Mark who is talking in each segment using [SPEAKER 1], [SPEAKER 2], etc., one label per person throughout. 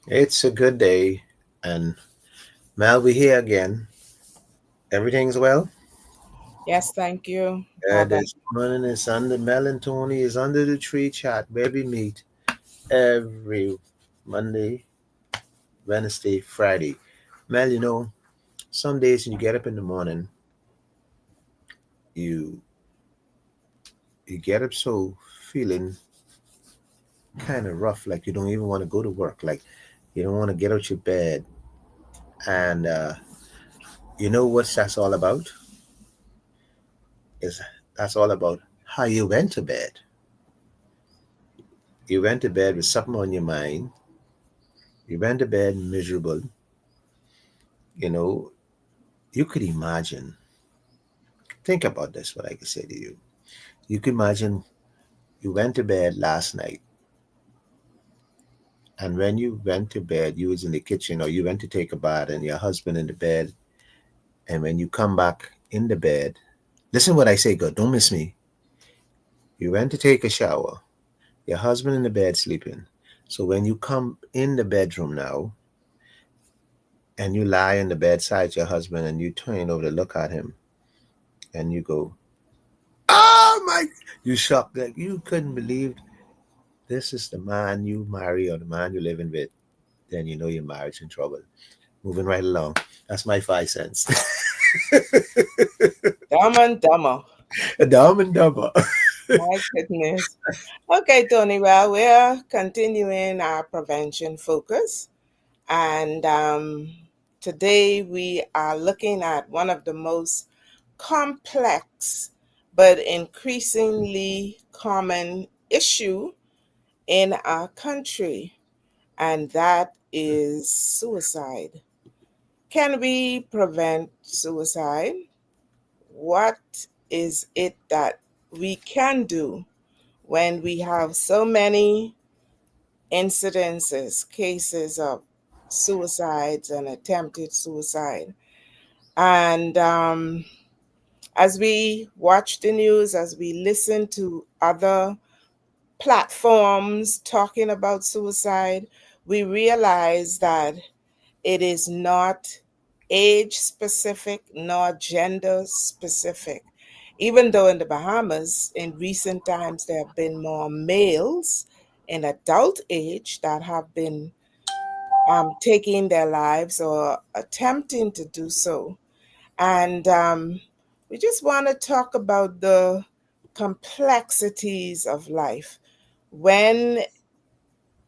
[SPEAKER 1] It's a good day, and Mel, we here again. Everything's well.
[SPEAKER 2] Yes, thank you. How about
[SPEAKER 1] This morning is under Mel and Tony is under the tree chat where we meet every Monday, Wednesday, Friday. Mel, some days when you get up in the morning, you you get up so feeling kind of rough, like you don't even want to go to work, like you don't want to get out your bed, and you know what that's all about? Is that's all about how you went to bed. You went to bed with something on your mind. You went to bed miserable. You know, you could imagine, think about this, what I could say to you. You could imagine you went to bed last night, and when you went to bed, you was in the kitchen or you went to take a bath and your husband in the bed. And when you come back in the bed, listen what I say, God, don't miss me. You went to take a shower, your husband in the bed sleeping. So when you come in the bedroom now and you lie in the bedside your husband and you turn over to look at him and you go, oh my, you shocked that you couldn't believe this is the man you marry or the man you're living with, then you know your marriage in trouble. Moving right along. That's my 5 cents.
[SPEAKER 2] Dumb and Dumber?
[SPEAKER 1] Dumb and dumber.
[SPEAKER 2] My goodness. Okay, Tony. Well, we're continuing our prevention focus, and today we are looking at one of the most complex but increasingly common issue in our country, and that is suicide. Can we prevent suicide? What is it that we can do when we have so many incidences, cases of suicides and attempted suicide? And as we watch the news, as we listen to other platforms talking about suicide, we realize that it is not age specific nor gender specific. Even though in the Bahamas, in recent times, there have been more males in adult age that have been taking their lives or attempting to do so. And we just want to talk about the complexities of life. When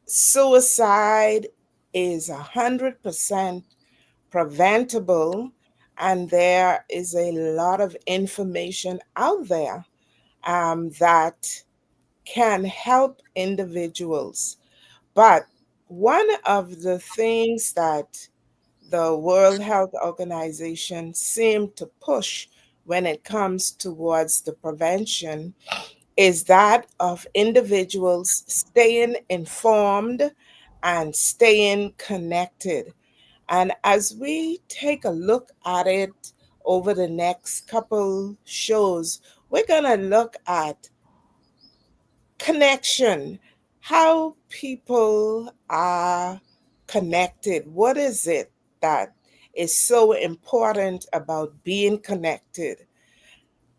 [SPEAKER 2] suicide is 100% preventable, and there is a lot of information out there that can help individuals. But one of the things that the World Health Organization seem to push when it comes towards the prevention is that of individuals staying informed and staying connected. And as we take a look at it over the next couple shows, we're going to look at connection, how people are connected. What is it that is so important about being connected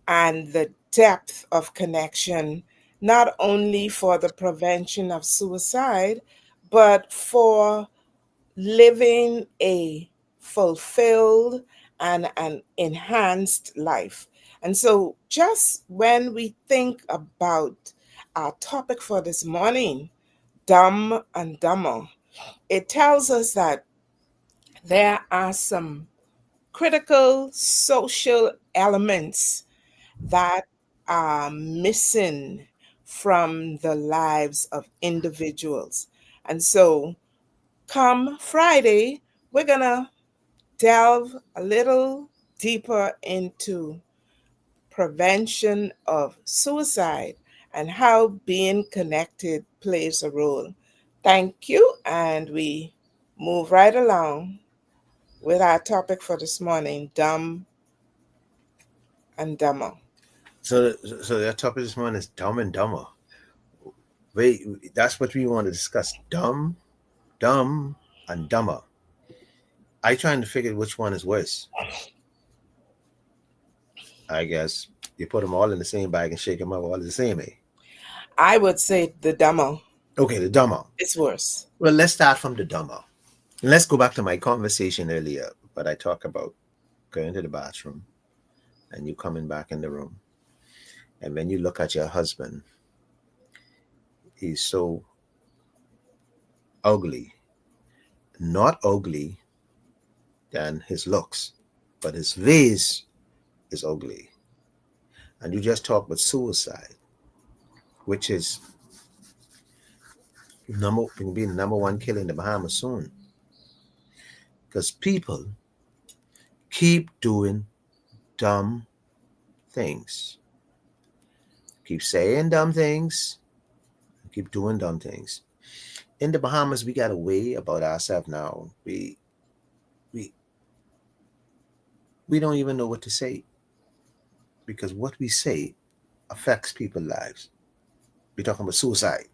[SPEAKER 2] and the depth of connection, not only for the prevention of suicide, but for living a fulfilled and an enhanced life. And so, just when we think about our topic for this morning, Dumb and Dumber, it tells us that there are some critical social elements that are missing from the lives of individuals. And so, come Friday, we're going to delve a little deeper into prevention of suicide and how being connected plays a role. Thank you, and we move right along with our topic for this morning, Dumb and Dumber.
[SPEAKER 1] So, so the topic this morning is dumb and dumber. Wait, that's what we want to discuss. Dumb, dumb. and dumber. I trying to figure which one is worse. I guess you put them all in the same bag and shake them up all the same, eh?
[SPEAKER 2] I would say the dumber
[SPEAKER 1] Okay, the dumber.
[SPEAKER 2] is worse.
[SPEAKER 1] Well, let's start from the dumber. Let's go back to my conversation earlier, but I talk about going to the bathroom and you coming back in the room. And when you look at your husband, he's so ugly. Not ugly than his looks, but his face is ugly. And you just talk about suicide, which is can be the number one killer in the Bahamas soon. Because people keep doing dumb things. Keep saying dumb things, keep doing dumb things. In the Bahamas, we got a way about ourselves now. We don't even know what to say because what we say affects people's lives. We're talking about suicide.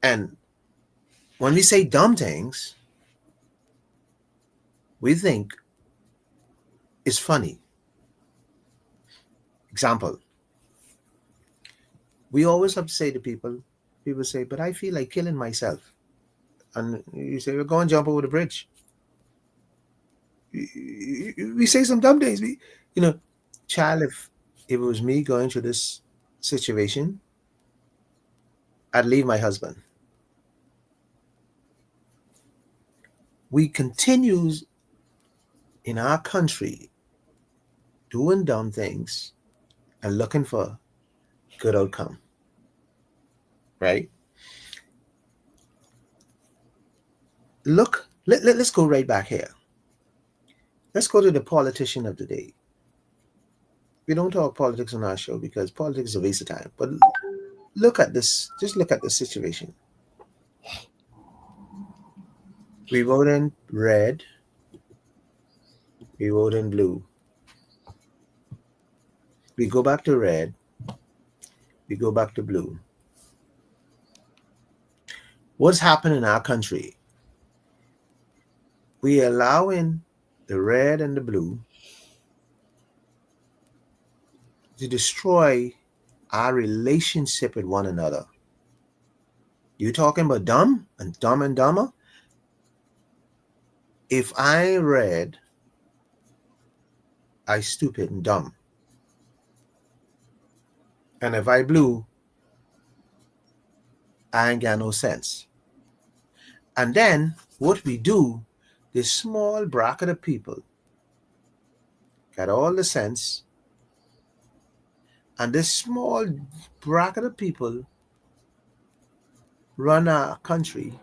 [SPEAKER 1] And when we say dumb things, we think it's funny. Example, we always have to say to people say, but I feel like killing myself. And you say, we're going to jump over the bridge. We say some dumb things. Child, if it was me going through this situation, I'd leave my husband. We continue in our country doing dumb things and looking for good outcome. Right? Look, let's go right back here. Let's go to the politician of the day. We don't talk politics on our show because politics is a waste of time. But look at this. Just look at the situation. We vote in red. We vote in blue. We go back to red. We go back to blue. What's happened in our country? We allowing the red and the blue to destroy our relationship with one another. You talking about dumb and dumber? If I red, I stupid and dumb. And if I blue, I ain't got no sense. And then what we do, this small bracket of people got all the sense, and this small bracket of people run our country.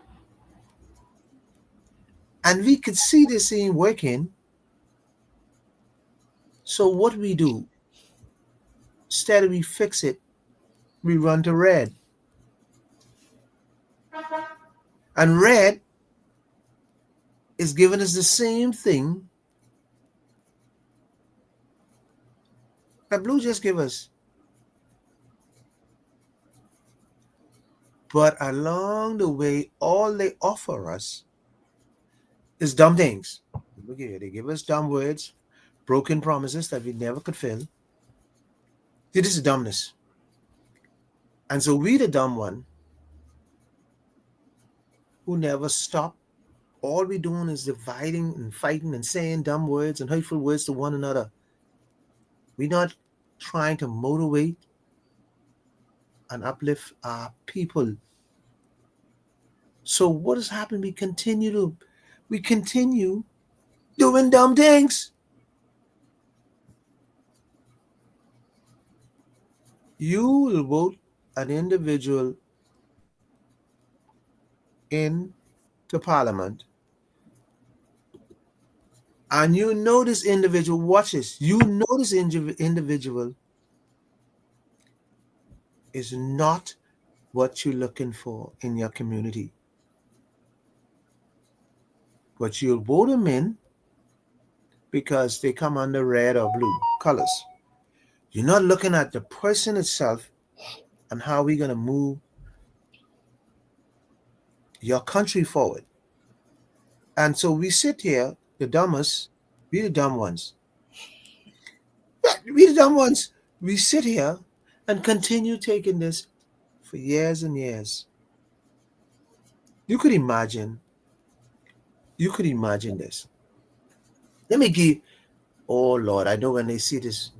[SPEAKER 1] And we could see this ain't working. So what we do, instead of we fix it, we run to red. And red is giving us the same thing that blue just give us. But along the way, all they offer us is dumb things. They give us dumb words, broken promises that we never could fill. This is dumbness. And so we the dumb one who never stop. All we doing is dividing and fighting and saying dumb words and hurtful words to one another. We're not trying to motivate and uplift our people. So what has happened? We continue doing dumb things. You will vote an individual into parliament, and you know this individual, watch this, you know this individual is not what you're looking for in your community. But you'll vote them in because they come under red or blue colors. You're not looking at the person itself and how we're going to move your country forward. And so we sit here, the dumbest, we the dumb ones. We the dumb ones. We sit here and continue taking this for years and years. You could imagine, you could imagine this. Let me give, oh Lord, I know when they see this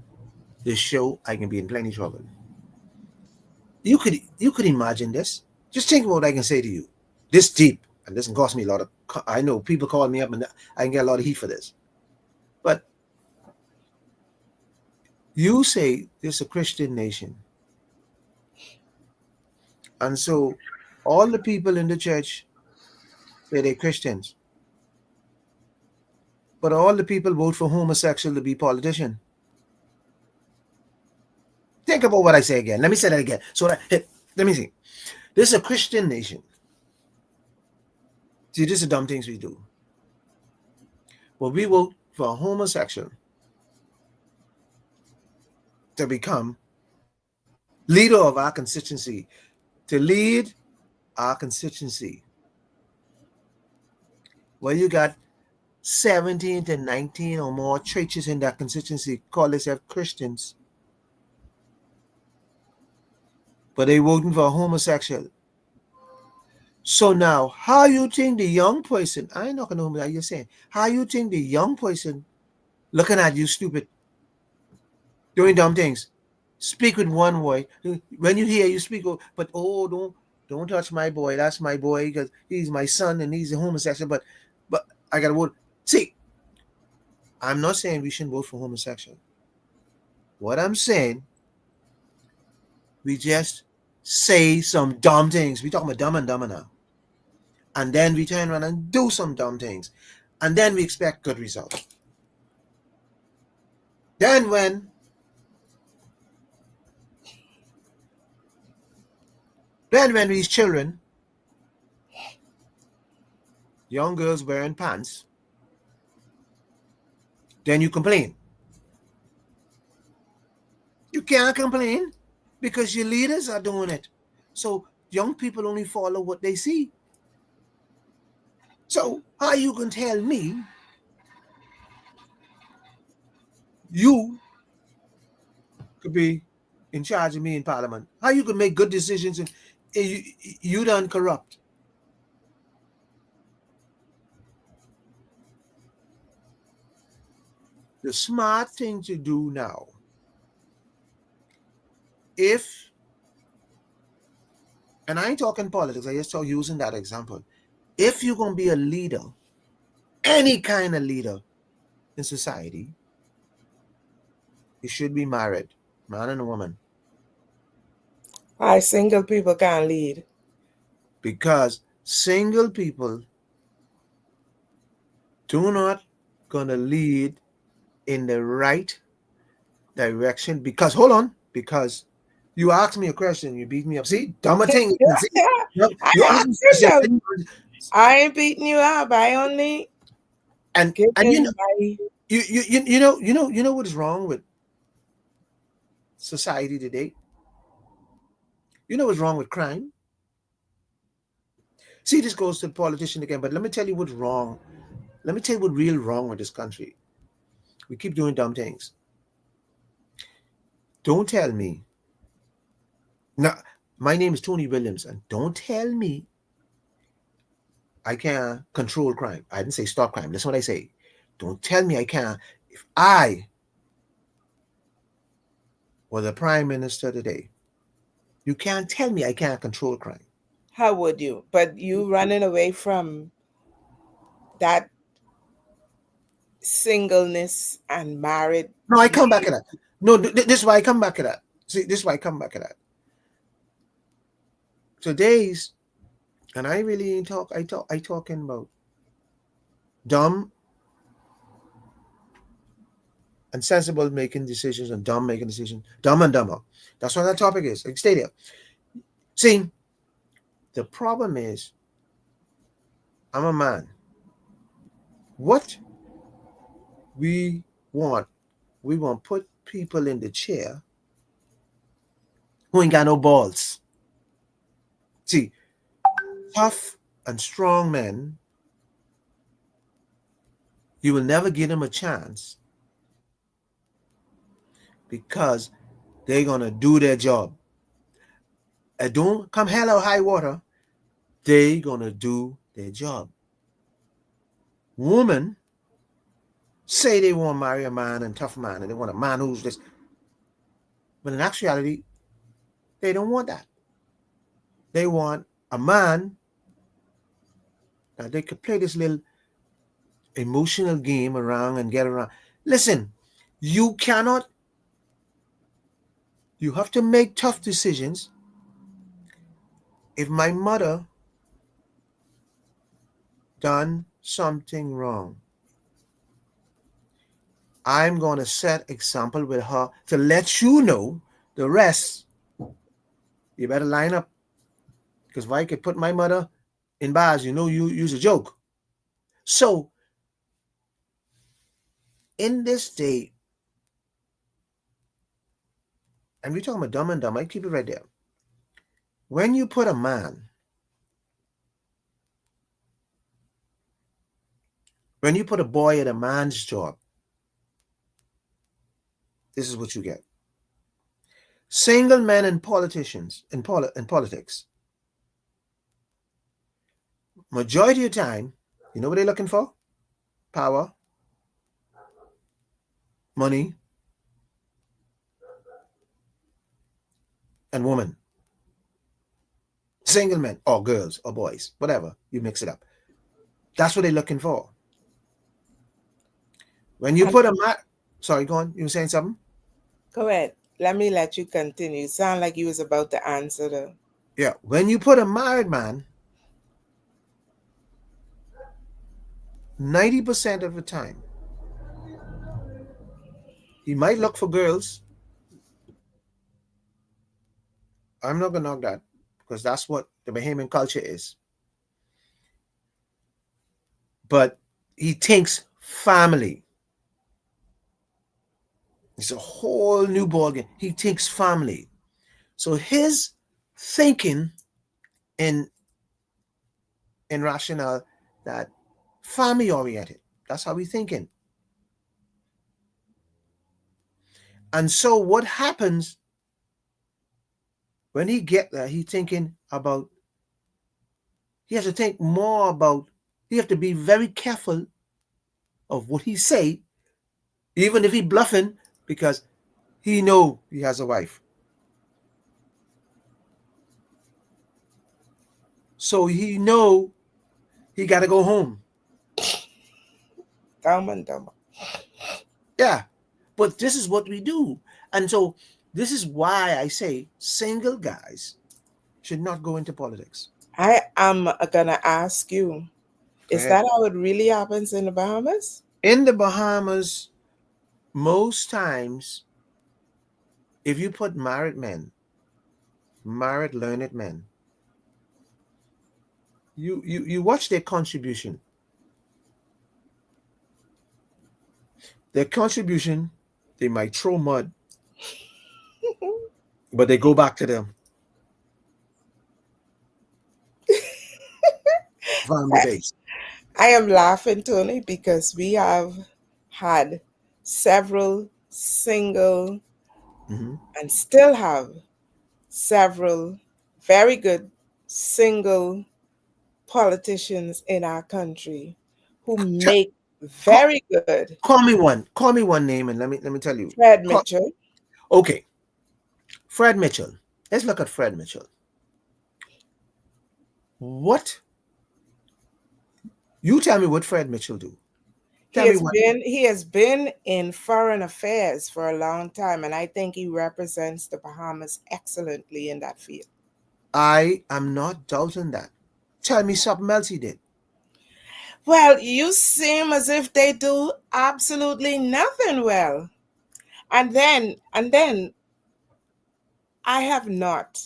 [SPEAKER 1] show, I can be in plenty trouble. You could imagine this. Just think what I can say to you. This deep, and this can cost me a lot of. I know people call me up, and I can get a lot of heat for this. But you say this is a Christian nation, and so all the people in the church say they're Christians, but all the people vote for homosexual to be politician. Think about what I say again. Let me say that again. So that, hey, let me see. This is a Christian nation. See, this is the dumb things we do. Well, we vote for a homosexual to become leader of our constituency, to lead our constituency. Well, you got 17 to 19 or more churches in that constituency call themselves Christians, but they voting for a homosexual. So now, how you think the young person, I ain't not gonna know what you're saying, how you think the young person looking at you stupid, doing dumb things, speak with one voice. When you hear you speak, but oh, don't touch my boy. That's my boy because he's my son and he's a homosexual. But I gotta vote. See, I'm not saying we shouldn't vote for homosexual. What I'm saying, we just say some dumb things. We talking about dumb and dumber now. And then we turn around and do some dumb things. And then we expect good results. Then when these children, young girls wearing pants, then you complain. You can't complain because your leaders are doing it. So young people only follow what they see. So how you can tell me you could be in charge of me in parliament? How you can make good decisions and you done corrupt? The smart thing to do now, and I ain't talking politics, I just talk using that example. If you're going to be a leader, any kind of leader in society, you should be married, man and a woman.
[SPEAKER 2] Why single people can't lead?
[SPEAKER 1] Because single people do not gonna lead in the right direction. Because hold on, because you asked me a question, you beat me up. See, dumber thing. See, you asked me a question,
[SPEAKER 2] I ain't beating you up. I only
[SPEAKER 1] and you know what is wrong with society today? You know what's wrong with crime? See, this goes to the politician again, but let me tell you what's wrong. Let me tell you what's real wrong with this country. We keep doing dumb things. Don't tell me. Now, my name is Tony Williams, and don't tell me I can't control crime. I didn't say stop crime. That's what I say. Don't tell me I can't. If I were the prime minister today, you can't tell me I can't control crime.
[SPEAKER 2] How would you? But you running away from that singleness and married.
[SPEAKER 1] No, I come back to that. No, this is why I come back to that. See, this is why I come back to that. Today's, and I really ain't I talking about dumb and sensible making decisions and dumb making decisions. Dumb and dumber. That's what that topic is. Like, stay there. See, the problem is, I'm a man. What we want to put people in the chair who ain't got no balls. See, tough and strong men You will never give them a chance because they're going to do their job. And don't come hell or high water, they're going to do their job. Women say they want to marry a man and tough man and they want a man who's this. But in actuality, they don't want that. They want a man that they could play this little emotional game around and get around. Listen, you cannot, you have to make tough decisions. If my mother done something wrong, I'm going to set example with her to let you know. The rest, you better line up. Because if I could put my mother in bars, you know you use a joke. So in this day, and we're talking about dumb and dumb, I keep it right there. When you put a man, when you put a boy at a man's job, this is what you get. Single men and politicians in politics. Majority of the time, you know what they're looking for? Power, money, and women. Single men or girls or boys, whatever, you mix it up. That's what they're looking for. When you put a man, sorry, go on. You were saying something?
[SPEAKER 2] Go ahead. Let me let you continue. Sound like you was about to answer the.
[SPEAKER 1] Yeah. When you put a married man, 90% of the time, he might look for girls. I'm not gonna knock that because that's what the Bahamian culture is. But he thinks family. It's a whole new ballgame. He thinks family. So his thinking in rationale that family oriented. That's how he's thinking. And so what happens when he get there, he thinking about, he has to think more about, he have to be very careful of what he say, even if he bluffing, because he know he has a wife. So he know he got to go home.
[SPEAKER 2] Dumb and dumber.
[SPEAKER 1] Yeah, but this is what we do. And so this is why I say single guys should not go into politics.
[SPEAKER 2] I am gonna ask you,
[SPEAKER 1] Go
[SPEAKER 2] is
[SPEAKER 1] ahead.
[SPEAKER 2] that how it really happens in the Bahamas?
[SPEAKER 1] In the Bahamas, most times, if you put married men, married learned men, you watch their contribution. Their contribution, they might throw mud, but they go back to them family base.
[SPEAKER 2] I am laughing, Tony, because we have had several single
[SPEAKER 1] Mm-hmm.
[SPEAKER 2] and still have several very good single politicians in our country who make
[SPEAKER 1] Call,
[SPEAKER 2] very good.
[SPEAKER 1] call me one. Call me one name, and let me tell you.
[SPEAKER 2] Fred
[SPEAKER 1] Call,
[SPEAKER 2] Mitchell.
[SPEAKER 1] okay, Fred Mitchell. Let's look at Fred Mitchell. What you tell me what Fred Mitchell do? Tell me what.
[SPEAKER 2] He has been in foreign affairs for a long time, and I think he represents the Bahamas excellently in that field.
[SPEAKER 1] I am not doubting that. Tell me something else he did.
[SPEAKER 2] Well, you seem as if they do absolutely nothing well. And then I have not.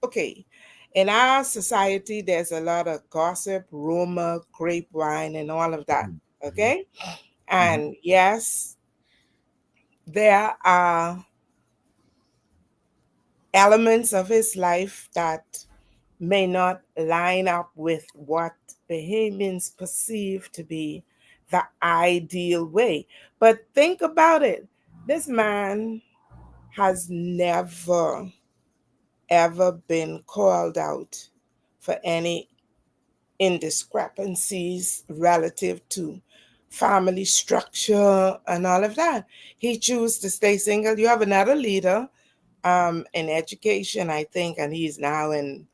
[SPEAKER 2] Okay. In our society, there's a lot of gossip, rumor, grapevine, and all of that.
[SPEAKER 1] Mm-hmm.
[SPEAKER 2] Okay.
[SPEAKER 1] Mm-hmm.
[SPEAKER 2] And yes, there are elements of his life that may not line up with what Bahamians perceive to be the ideal way. But think about it. This man has never, ever been called out for any indiscrepancies relative to family structure and all of that. He chose to stay single. You have another leader in education, I think, and he's now in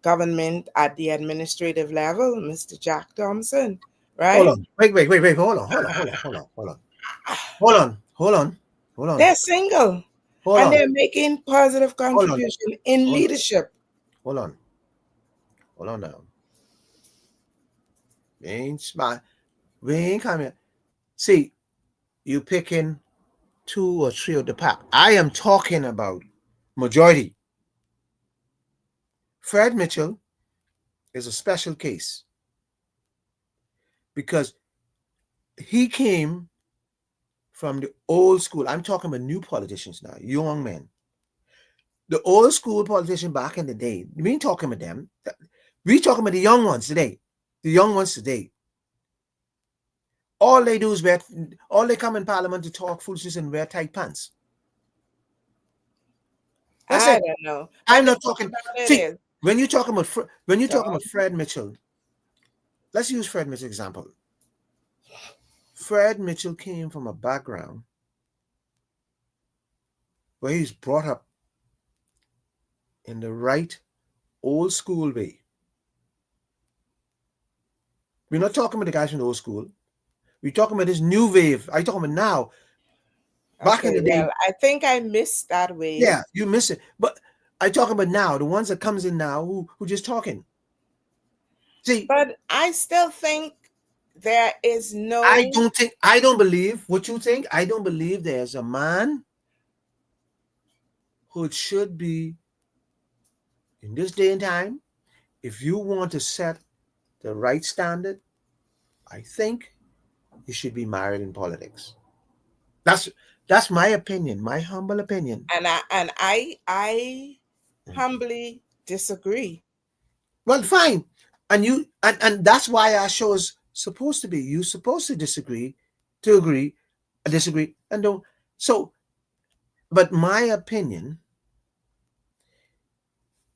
[SPEAKER 2] government at the administrative level, Mr. Jack Thompson,
[SPEAKER 1] Hold
[SPEAKER 2] right?
[SPEAKER 1] on. Wait. Hold on.
[SPEAKER 2] They're single
[SPEAKER 1] Hold
[SPEAKER 2] and
[SPEAKER 1] on.
[SPEAKER 2] they're making positive
[SPEAKER 1] Hold on.
[SPEAKER 2] contribution in
[SPEAKER 1] Hold on.
[SPEAKER 2] leadership.
[SPEAKER 1] Hold on. Hold on now. We ain't smart. We ain't coming. See, you picking two or three of the pack. I am talking about majority. Fred Mitchell is a special case because he came from the old school. I'm talking about new politicians now, young men. The old school politician back in the day, we ain't talking about them. We talking about the young ones today. The young ones today. All they do is all they come in parliament to talk foolishness and wear tight pants. That's
[SPEAKER 2] I
[SPEAKER 1] it.
[SPEAKER 2] don't know.
[SPEAKER 1] I'm
[SPEAKER 2] But the
[SPEAKER 1] not
[SPEAKER 2] thing
[SPEAKER 1] talking.
[SPEAKER 2] about it
[SPEAKER 1] See,
[SPEAKER 2] is,
[SPEAKER 1] when you're talking about
[SPEAKER 2] so
[SPEAKER 1] Fred Mitchell, let's use Fred Mitchell example. Fred Mitchell came from a background where he's brought up in the right old school way. We're not talking about the guys from the old school. We're talking about this new wave. I'm talking about now. Back in
[SPEAKER 2] okay,
[SPEAKER 1] the day,
[SPEAKER 2] well, I think I missed that wave.
[SPEAKER 1] yeah, you miss it. But I talking about now, the ones that comes in now who just talking. See,
[SPEAKER 2] But I still think there is
[SPEAKER 1] I
[SPEAKER 2] no,
[SPEAKER 1] don't think I don't believe what you think. I don't believe there's a man who should be in this day and time. If you want to set the right standard, I think you should be married in politics. That's that's my opinion, my humble opinion.
[SPEAKER 2] and I
[SPEAKER 1] Mhm.
[SPEAKER 2] humbly disagree.
[SPEAKER 1] Well, fine. And that's why our show is supposed to be. You're supposed to disagree, to agree, disagree, and don't. So, but my opinion,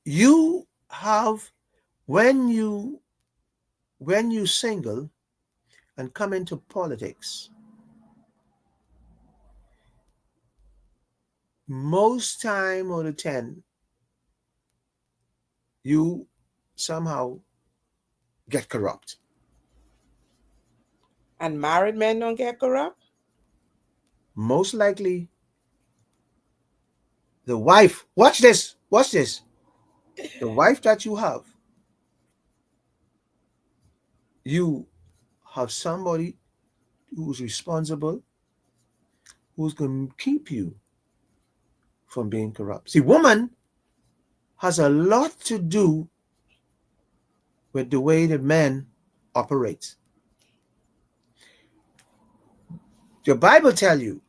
[SPEAKER 1] you have when you when you single and come into politics, most time out of 10, you somehow get corrupt.
[SPEAKER 2] And married men don't get corrupt.
[SPEAKER 1] Most likely, the wife. Watch this. Watch this. The wife that you have, you have somebody who's responsible, who's going to keep you from being corrupt. See, woman has a lot to do with the way the man operates. The Bible tell you.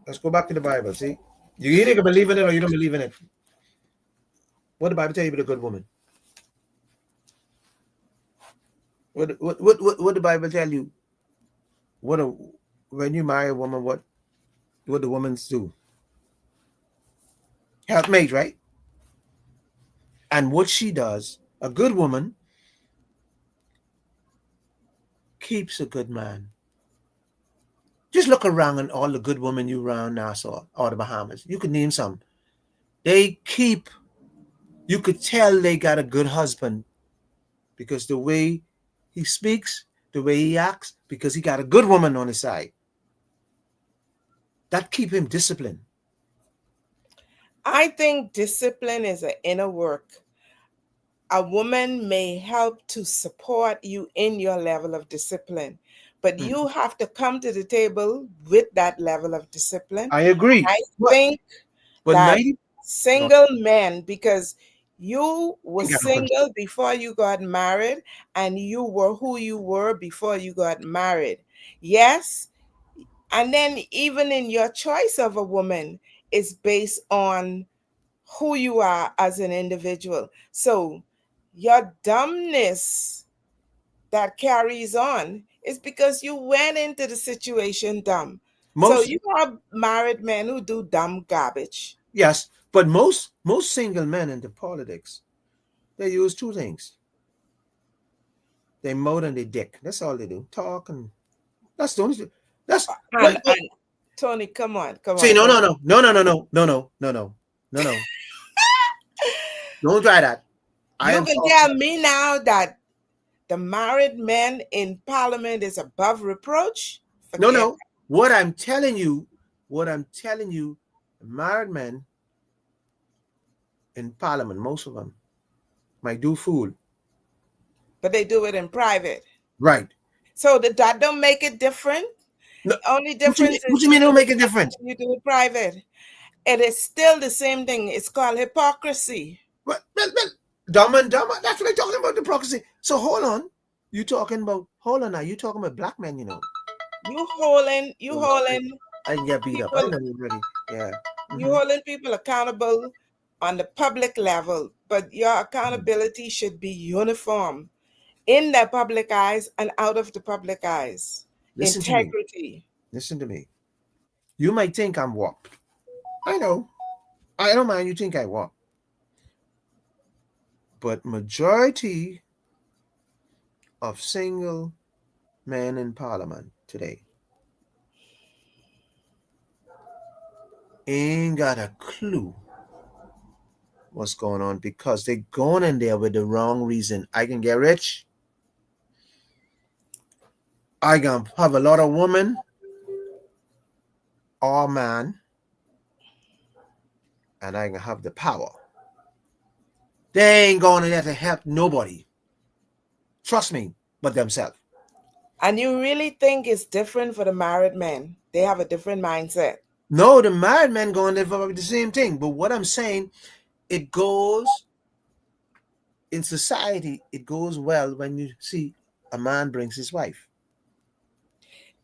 [SPEAKER 1] Let's go back to the Bible. See, you either believe in it or you don't believe in it. What the Bible tell you about a good woman? What the Bible tell you? What a when you marry a woman, what the women do? Helpmate, right? And what she does, a good woman keeps a good man. Just look around and all the good women you around Nassau or the Bahamas. You could name some. They keep. You could tell they got a good husband because the way he speaks, the way he acts, because he got a good woman on his side. That keep him disciplined.
[SPEAKER 2] I think discipline is an inner work. A woman may help to support you in your level of discipline, but
[SPEAKER 1] Mm.
[SPEAKER 2] you have to come to the table with that level of discipline.
[SPEAKER 1] I agree.
[SPEAKER 2] I
[SPEAKER 1] But
[SPEAKER 2] think
[SPEAKER 1] but
[SPEAKER 2] that
[SPEAKER 1] 90 no,
[SPEAKER 2] single men, because you were
[SPEAKER 1] ain't got no control.
[SPEAKER 2] single before you got married and you were who you were before you got married. Yes, and then even in your choice of a woman is based on who you are as an individual. So your dumbness that carries on It's because you went into the situation dumb. So
[SPEAKER 1] Most
[SPEAKER 2] you have married men who do dumb garbage.
[SPEAKER 1] yes, but most single men into politics, they use two things. They moan and they dick. That's all they do. Talk and that's the only thing. That's but
[SPEAKER 2] And Tony, come on, come
[SPEAKER 1] see,
[SPEAKER 2] on,
[SPEAKER 1] no,
[SPEAKER 2] come
[SPEAKER 1] no,
[SPEAKER 2] on.
[SPEAKER 1] no, no, no, no, no, no, no, no, no, no, no. Don't try that. I
[SPEAKER 2] You
[SPEAKER 1] am
[SPEAKER 2] can
[SPEAKER 1] talking.
[SPEAKER 2] tell me now that the married men in parliament is above reproach?
[SPEAKER 1] No,
[SPEAKER 2] Forget
[SPEAKER 1] no. What I'm telling you, married men in parliament, most of them might do fool.
[SPEAKER 2] but they do it in private.
[SPEAKER 1] Right.
[SPEAKER 2] So that don't make it different.
[SPEAKER 1] No,
[SPEAKER 2] Only
[SPEAKER 1] what you mean?
[SPEAKER 2] difference
[SPEAKER 1] What
[SPEAKER 2] is
[SPEAKER 1] you
[SPEAKER 2] you
[SPEAKER 1] mean? It'll
[SPEAKER 2] do it
[SPEAKER 1] make a difference.
[SPEAKER 2] public, you do it private. It is still the same thing. It's called hypocrisy.
[SPEAKER 1] Well, dumb and dumber. That's what I'm talking about. The proxy. So hold on. You talking about? Hold on now. You talking about black men?
[SPEAKER 2] You
[SPEAKER 1] Oh,
[SPEAKER 2] holding
[SPEAKER 1] I can get beat up. I
[SPEAKER 2] people,
[SPEAKER 1] know you ready. Yeah.
[SPEAKER 2] you holding people accountable on the public level, but your accountability should be uniform in the public eyes and out of the public eyes.
[SPEAKER 1] Listen to me.
[SPEAKER 2] Integrity.
[SPEAKER 1] Listen to me. You might think I'm warped. I know. I don't mind. You think I warped, but majority of single men in parliament today ain't got a clue what's going on because they going in there with the wrong reason. I can get rich. I can have a lot of women or man, and I can have the power. They ain't going in there to help nobody. Trust me, but themselves.
[SPEAKER 2] And you really think it's different for the married men? They have a different mindset.
[SPEAKER 1] No, the married men going there for the same thing. But what I'm saying, it goes in society. It goes well when you see a man brings his wife.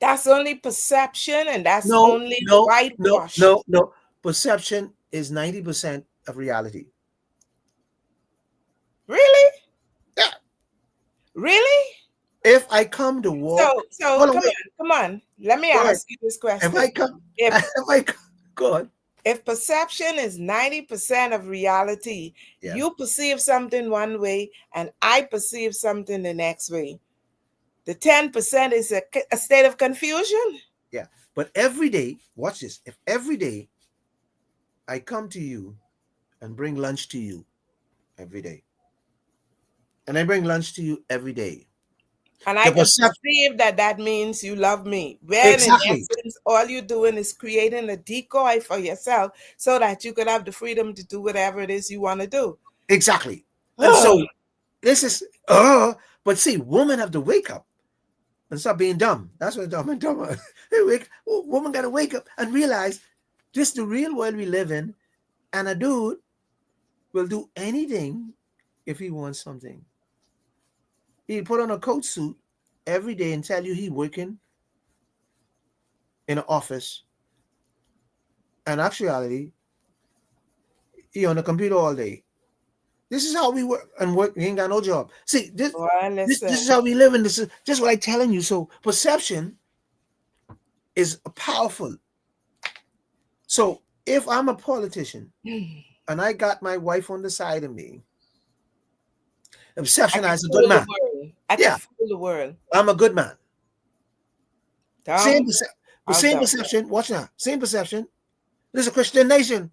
[SPEAKER 2] That's only perception and that's
[SPEAKER 1] No,
[SPEAKER 2] only
[SPEAKER 1] no, no,
[SPEAKER 2] whitewash.
[SPEAKER 1] no, no. Perception is 90% of reality.
[SPEAKER 2] Really?
[SPEAKER 1] Yeah.
[SPEAKER 2] Really?
[SPEAKER 1] If I come to walk,
[SPEAKER 2] So
[SPEAKER 1] hold on, wait.
[SPEAKER 2] come on. Let me
[SPEAKER 1] Go ahead.
[SPEAKER 2] ask you this
[SPEAKER 1] If I
[SPEAKER 2] question.
[SPEAKER 1] come,
[SPEAKER 2] If
[SPEAKER 1] if I come, go on.
[SPEAKER 2] if perception is 90% of reality,
[SPEAKER 1] Yeah,
[SPEAKER 2] you perceive something one way and I perceive something the next way. The 10% is a state of confusion.
[SPEAKER 1] yeah. But every day, watch this. If every day I come to you and bring lunch to you every day, and I bring lunch to you every day,
[SPEAKER 2] And I
[SPEAKER 1] the
[SPEAKER 2] can
[SPEAKER 1] perception
[SPEAKER 2] perceive that that means you love me. When in
[SPEAKER 1] exactly,
[SPEAKER 2] essence, all you're doing is creating a decoy for yourself so that you could have the freedom to do whatever it is you want to do.
[SPEAKER 1] exactly. And so this is, but see, women have to wake up and stop being dumb. That's what dumb and dumber. Woman got to wake up and realize this is the real world we live in, and a dude will do anything if he wants something. He put on a coat suit every day and tell you he working in an office, and actuality, he on the computer all day. This is how we work and work. He ain't got no job. See, this
[SPEAKER 2] Well,
[SPEAKER 1] this
[SPEAKER 2] listen.
[SPEAKER 1] this is how we live, and this is just what I'm telling you. So perception is powerful. So if I'm a politician and I got my wife on the side of me, perception as a good man.
[SPEAKER 2] I can
[SPEAKER 1] Yeah,
[SPEAKER 2] fool the world.
[SPEAKER 1] I'm a good man. Same,
[SPEAKER 2] Dumb
[SPEAKER 1] but
[SPEAKER 2] or
[SPEAKER 1] same
[SPEAKER 2] dumb.
[SPEAKER 1] perception. Watch now. Same perception. This is a Christian nation.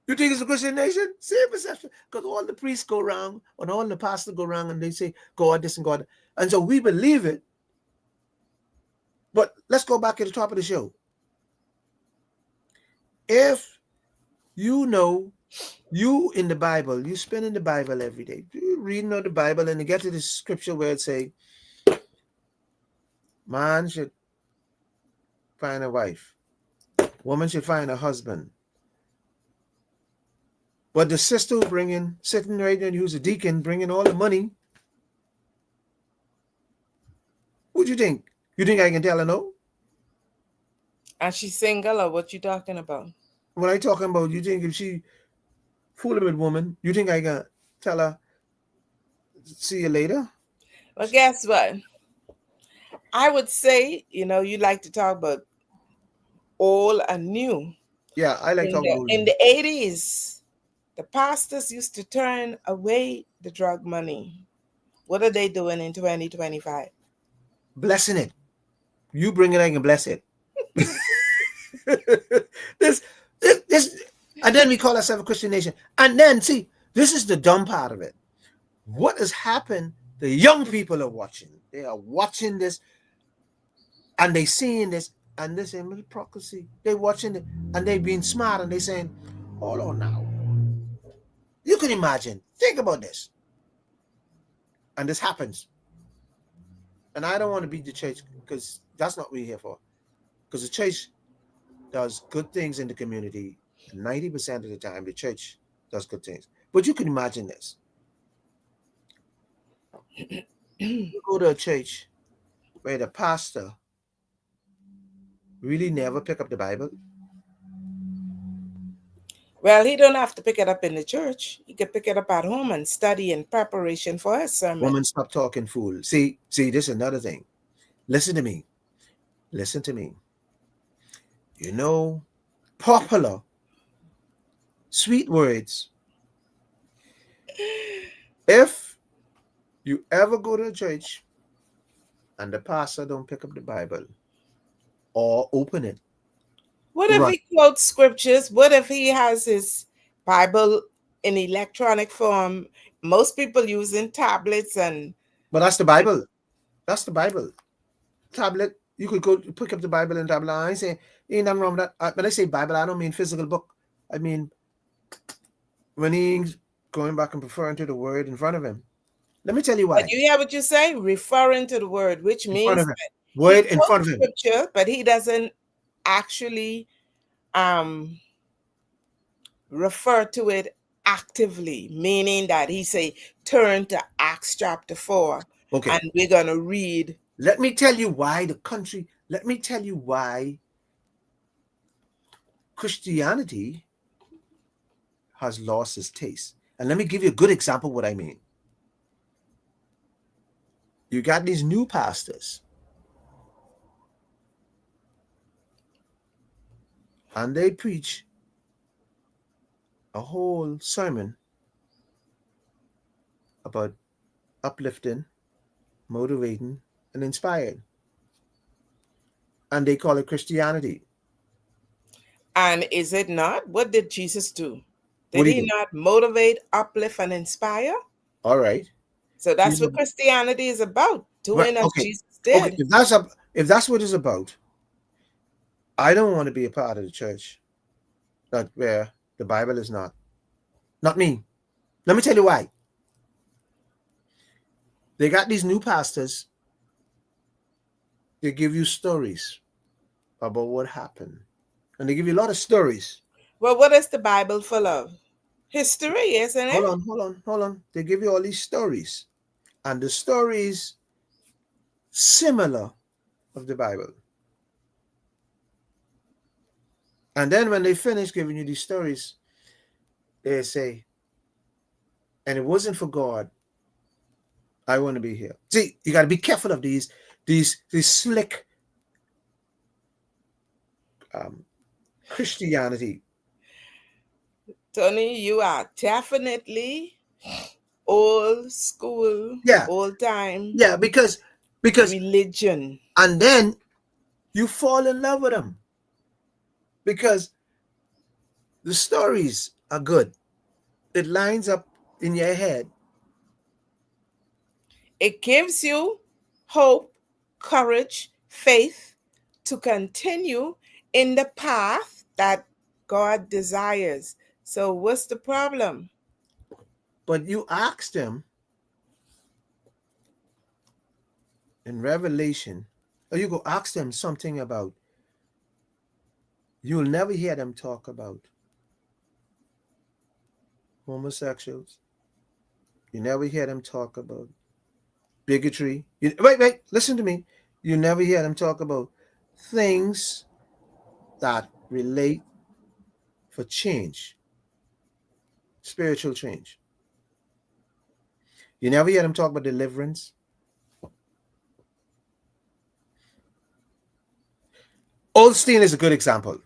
[SPEAKER 1] You think it's a Christian nation? Same perception. Because all the priests go around and all the pastors go around and they say God this and God. And so we believe it. But let's go back to the top of the show. If you know you in the Bible, you spend in the Bible every day, you reading the Bible and you get to the scripture where it say, man should find a wife, woman should find a husband. But the sister sitting right there, who's a deacon, bringing all the money. What do you think? You think I can tell her no?
[SPEAKER 2] And she's single, or what you talking about?
[SPEAKER 1] When I talking about, you think if she fooling with woman, you think I can tell her, see you later?
[SPEAKER 2] Well, guess what? I would say, you like to talk about old and new.
[SPEAKER 1] Yeah, I like
[SPEAKER 2] In
[SPEAKER 1] talking
[SPEAKER 2] the
[SPEAKER 1] about
[SPEAKER 2] in the 80s, the pastors used to turn away the drug money. What are they doing in 2025?
[SPEAKER 1] blessing it. You bring it, I can bless it. this, this, and then we call ourselves a Christian nation. And then see, this is the dumb part of it. What has happened? The young people are watching. They are watching this, and they seeing this, and they saying hypocrisy. They watching it, and they being smart, and they saying, "Hold on now." You can imagine. Think about this, and this happens. And I don't want to beat the church because that's not what we're here for. Because the church does good things in the community. 90% of the time, the church does good things. But you can imagine this. You go to a church where the pastor really never pick up the Bible.
[SPEAKER 2] Well, he don't have to pick it up in the church. He can pick it up at home and study in preparation for his sermon.
[SPEAKER 1] Woman, stop talking fool. See, this is another thing. Listen to me. Listen to me. You know, popular, sweet words. If you ever go to a church and the pastor don't pick up the Bible or open it,
[SPEAKER 2] What if
[SPEAKER 1] run.
[SPEAKER 2] he quotes scriptures? What if he has his Bible in electronic form? Most people using tablets and
[SPEAKER 1] But that's the Bible. That's the Bible. Tablet. You could go pick up the Bible and tablet. I ain't saying ain't nothing wrong with that. When I say Bible, I don't mean physical book. I mean when he's going back and preferring to the word in front of him. Let me tell you
[SPEAKER 2] but
[SPEAKER 1] why.
[SPEAKER 2] you hear what you say? Referring to the word, which
[SPEAKER 1] In front
[SPEAKER 2] means
[SPEAKER 1] of him.
[SPEAKER 2] that he
[SPEAKER 1] Word in front
[SPEAKER 2] quotes
[SPEAKER 1] of him.
[SPEAKER 2] scripture, but he doesn't actually um refer to it actively, meaning that he say turn to Acts chapter 4
[SPEAKER 1] Okay.
[SPEAKER 2] and we're gonna read.
[SPEAKER 1] Let me tell you why the country, let me tell you why Christianity has lost its taste. And let me give you a good example of what I mean. You got these new pastors, and they preach a whole sermon about uplifting, motivating, and inspiring. And they call it Christianity.
[SPEAKER 2] And is it not? What did Jesus do?
[SPEAKER 1] What
[SPEAKER 2] Did
[SPEAKER 1] do you
[SPEAKER 2] he
[SPEAKER 1] do?
[SPEAKER 2] not motivate, uplift, and inspire?
[SPEAKER 1] All right.
[SPEAKER 2] So
[SPEAKER 1] You
[SPEAKER 2] that's
[SPEAKER 1] know,
[SPEAKER 2] what Christianity is about,
[SPEAKER 1] right.
[SPEAKER 2] doing as
[SPEAKER 1] Okay.
[SPEAKER 2] Jesus
[SPEAKER 1] Okay.
[SPEAKER 2] did.
[SPEAKER 1] If that's what it's about, I don't want to be a part of the church that where the Bible is not me. Let me tell you why. They got these new pastors. They give you stories about what happened, and they give you a lot of stories.
[SPEAKER 2] Well, what is the Bible full of? History, isn't
[SPEAKER 1] Hold
[SPEAKER 2] it?
[SPEAKER 1] on, hold on, hold on. They give you all these stories, and the stories similar of the Bible. And then when they finish giving you these stories, they say, "And it wasn't for God, I want to be here." See, you got to be careful of these slick um, Christianity.
[SPEAKER 2] Tony, you are definitely old school,
[SPEAKER 1] Yeah,
[SPEAKER 2] old time
[SPEAKER 1] yeah, because
[SPEAKER 2] religion.
[SPEAKER 1] and then you fall in love with them because the stories are good. It lines up in your head.
[SPEAKER 2] It gives you hope, courage, faith to continue in the path that God desires. So, what's the problem?
[SPEAKER 1] But you ask them in Revelation, or you go ask them something about, you'll never hear them talk about homosexuals. You never hear them talk about bigotry. Wait, listen to me. You never hear them talk about things that relate for change, spiritual change. You never hear them talk about deliverance. Osteen is a good example.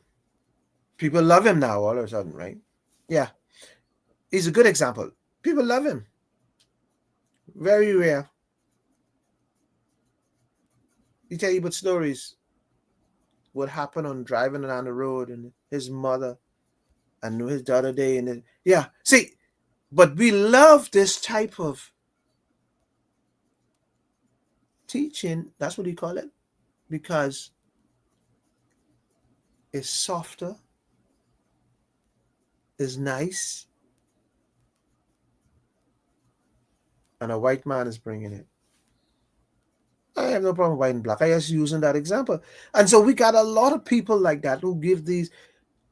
[SPEAKER 1] People love him now all of a sudden, right? Yeah, he's a good example. People love him. Very rare. He tell you about stories. What happened on driving down the road and his mother and his the other day and yeah. See, but we love this type of teaching. That's what you call it, because it's softer, it's nice, and a white man is bringing it. I have no problem with white and black. I just using that example. And so we got a lot of people like that who give these,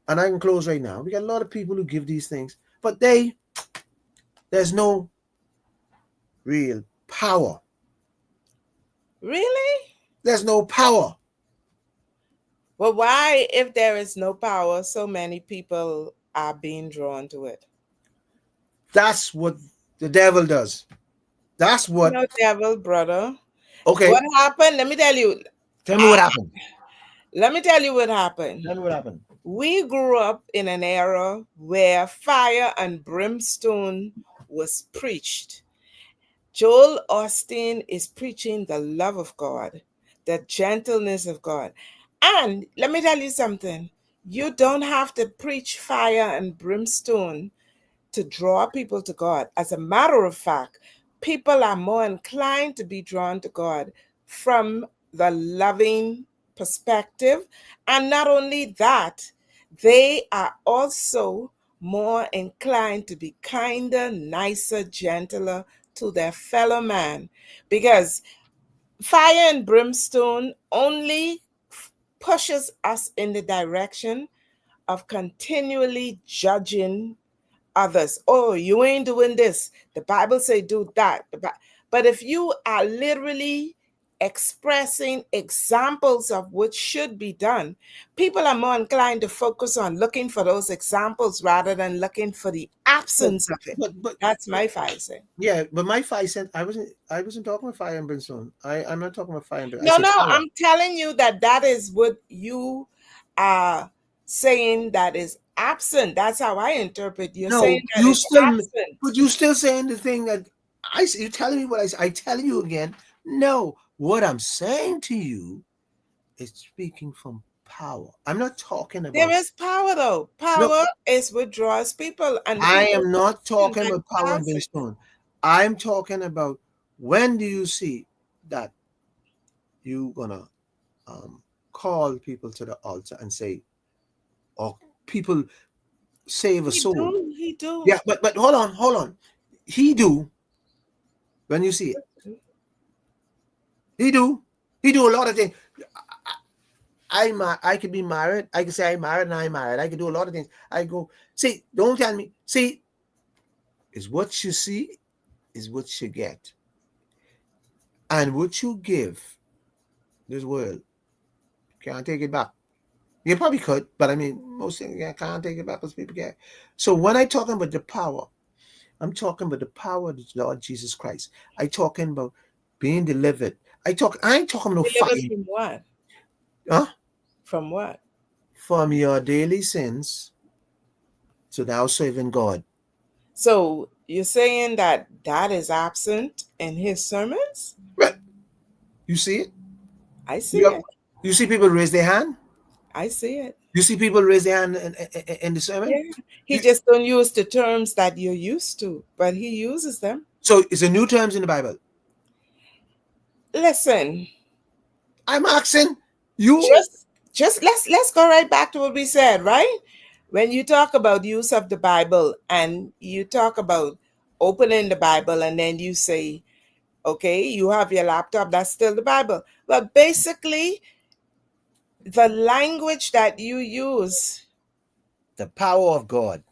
[SPEAKER 1] and I can close right now. We got a lot of people who give these things, but there's no real power.
[SPEAKER 2] Really?
[SPEAKER 1] There's no power.
[SPEAKER 2] Well, why, if there is no power, so many people are being drawn to it?
[SPEAKER 1] That's what the devil does. That's what.
[SPEAKER 2] No devil, brother.
[SPEAKER 1] Okay.
[SPEAKER 2] What happened? Let me tell you.
[SPEAKER 1] Tell me what happened.
[SPEAKER 2] Let me tell you what happened.
[SPEAKER 1] Tell me what happened.
[SPEAKER 2] We grew up in an era where fire and brimstone was preached. Joel Osteen is preaching the love of God, the gentleness of God. And let me tell you something. You don't have to preach fire and brimstone to draw people to God. As a matter of fact, people are more inclined to be drawn to God from the loving perspective. And not only that, they are also more inclined to be kinder, nicer, gentler to their fellow man, because fire and brimstone only pushes us in the direction of continually judging others. Oh, you ain't doing this. The Bible say do that. But if you are literally expressing examples of what should be done, people are more inclined to focus on looking for those examples rather than looking for the absence of it.
[SPEAKER 1] But
[SPEAKER 2] That's my 5 cents.
[SPEAKER 1] yeah, but my 5 cents. I wasn't talking about fire and brimstone. I'm not talking about fire and
[SPEAKER 2] No,
[SPEAKER 1] brimstone.
[SPEAKER 2] I'm telling you that is what you are saying that is absent. That's how I interpret. You're
[SPEAKER 1] No,
[SPEAKER 2] saying that
[SPEAKER 1] you
[SPEAKER 2] it's
[SPEAKER 1] still,
[SPEAKER 2] absent.
[SPEAKER 1] but you still saying the thing that you're telling me what I tell you again. No, what I'm saying to you is speaking from power. I'm not talking about.
[SPEAKER 2] There is power though. Power is what draws people, and
[SPEAKER 1] I
[SPEAKER 2] people
[SPEAKER 1] am not talking
[SPEAKER 2] that
[SPEAKER 1] about power and
[SPEAKER 2] has it.
[SPEAKER 1] brimstone. I'm talking about, when do you see that you gonna call people to the altar and say, or people save a soul?
[SPEAKER 2] He do.
[SPEAKER 1] Yeah, but hold on. He do, when you see it. He do a lot of things. I could be married. I could say I'm married and I'm married. I could do a lot of things. I go, see, don't tell me. See, is what you see is what you get. And what you give this world can't take it back. You probably could, but I mean, most things can't take it back because people can't. So when I talking about the power, I'm talking about the power of the Lord Jesus Christ. I talking about being delivered. I ain't talking about fire.
[SPEAKER 2] Delivered from what?
[SPEAKER 1] Huh?
[SPEAKER 2] From what?
[SPEAKER 1] From your daily sins, so thou serving God.
[SPEAKER 2] So you're saying that is absent in his sermons?
[SPEAKER 1] Right. You see it?
[SPEAKER 2] I see it.
[SPEAKER 1] You see people raise their hand?
[SPEAKER 2] I see it.
[SPEAKER 1] You see people raise their hand in the sermon?
[SPEAKER 2] Yeah. He just don't use the terms that you're used to, but he uses them.
[SPEAKER 1] So it's a new terms in the Bible.
[SPEAKER 2] Listen,
[SPEAKER 1] I'm asking you.
[SPEAKER 2] Just let's go right back to what we said, right? When you talk about use of the Bible and you talk about opening the Bible and then you say, okay, you have your laptop, that's still the Bible. But basically, the language that you use,
[SPEAKER 1] the power of God,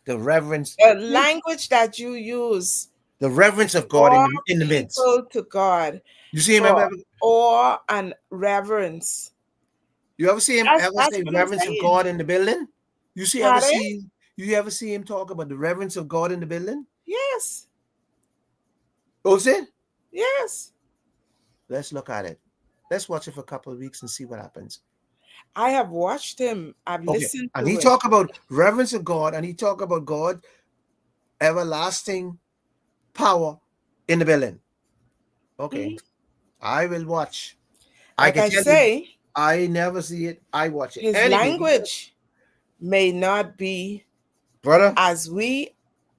[SPEAKER 1] the reverence,
[SPEAKER 2] the language that you use,
[SPEAKER 1] the reverence of God in the midst.
[SPEAKER 2] To God.
[SPEAKER 1] You see him ever?
[SPEAKER 2] Awe and reverence.
[SPEAKER 1] You ever see him say reverence of God in the building? You ever see him talk about the reverence of God in the building?
[SPEAKER 2] Yes.
[SPEAKER 1] What's it?
[SPEAKER 2] Yes.
[SPEAKER 1] Let's look at it. Let's watch it for a couple of weeks and see what happens.
[SPEAKER 2] I have watched him. I've
[SPEAKER 1] Okay.
[SPEAKER 2] listened
[SPEAKER 1] And he
[SPEAKER 2] to him.
[SPEAKER 1] talk about reverence of God, and he talk about God everlasting power in the building. Okay.
[SPEAKER 2] Mhm.
[SPEAKER 1] I will watch. I
[SPEAKER 2] Like
[SPEAKER 1] can
[SPEAKER 2] I
[SPEAKER 1] tell you,
[SPEAKER 2] say,
[SPEAKER 1] I never see it. I watch it.
[SPEAKER 2] his
[SPEAKER 1] Anyway,
[SPEAKER 2] language may not be
[SPEAKER 1] brother,
[SPEAKER 2] as we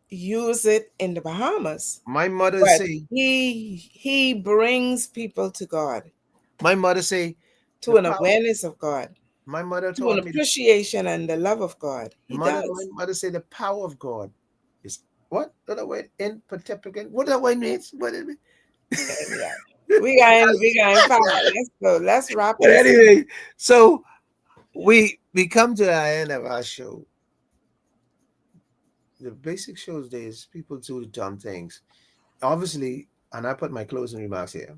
[SPEAKER 2] use it in the Bahamas,
[SPEAKER 1] my mother
[SPEAKER 2] but
[SPEAKER 1] say,
[SPEAKER 2] he brings people to God,
[SPEAKER 1] my mother say, the
[SPEAKER 2] to an
[SPEAKER 1] power.
[SPEAKER 2] awareness of God,
[SPEAKER 1] My mother
[SPEAKER 2] to an
[SPEAKER 1] taught me the
[SPEAKER 2] appreciation and the love of God. He
[SPEAKER 1] mother. My
[SPEAKER 2] does.
[SPEAKER 1] mother say the power of God is what other word in particular. What that word means? What it mean?
[SPEAKER 2] And yeah, we going far. Let's go. Let's wrap
[SPEAKER 1] But
[SPEAKER 2] this.
[SPEAKER 1] anyway, so we come to the end of our show. The basic shows there is people do dumb things. Obviously, and I put my closing remarks here.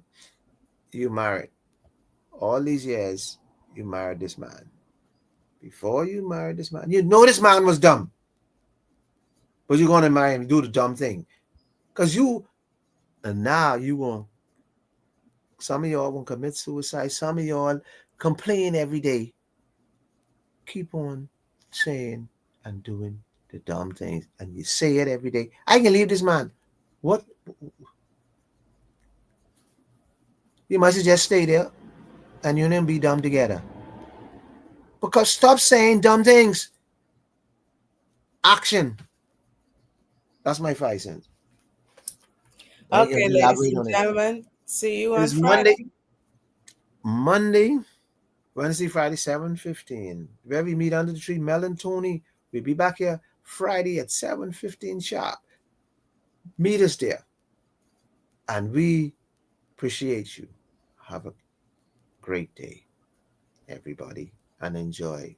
[SPEAKER 1] You married all these years. You married this man. Before you married this man, you know this man was dumb, but you're gonna marry him, do the dumb thing, cause you and now you want some of y'all want to commit suicide. Some of y'all complain every day. Keep on saying and doing the dumb things, and you say it every day. I can leave this man. What? You must just stay there and you and be dumb together. Because stop saying dumb things. Action. That's my 5 cents. I can
[SPEAKER 2] Okay, ladies
[SPEAKER 1] elaborate
[SPEAKER 2] and
[SPEAKER 1] on it.
[SPEAKER 2] gentlemen, see you on
[SPEAKER 1] It's Monday,
[SPEAKER 2] Friday.
[SPEAKER 1] Monday, Wednesday, Friday, 7:15. Where we meet under the tree, Mel and Tony. We'll be back here Friday at 7:15 sharp. Meet us there. And we appreciate you. Have a great day, everybody, and enjoy.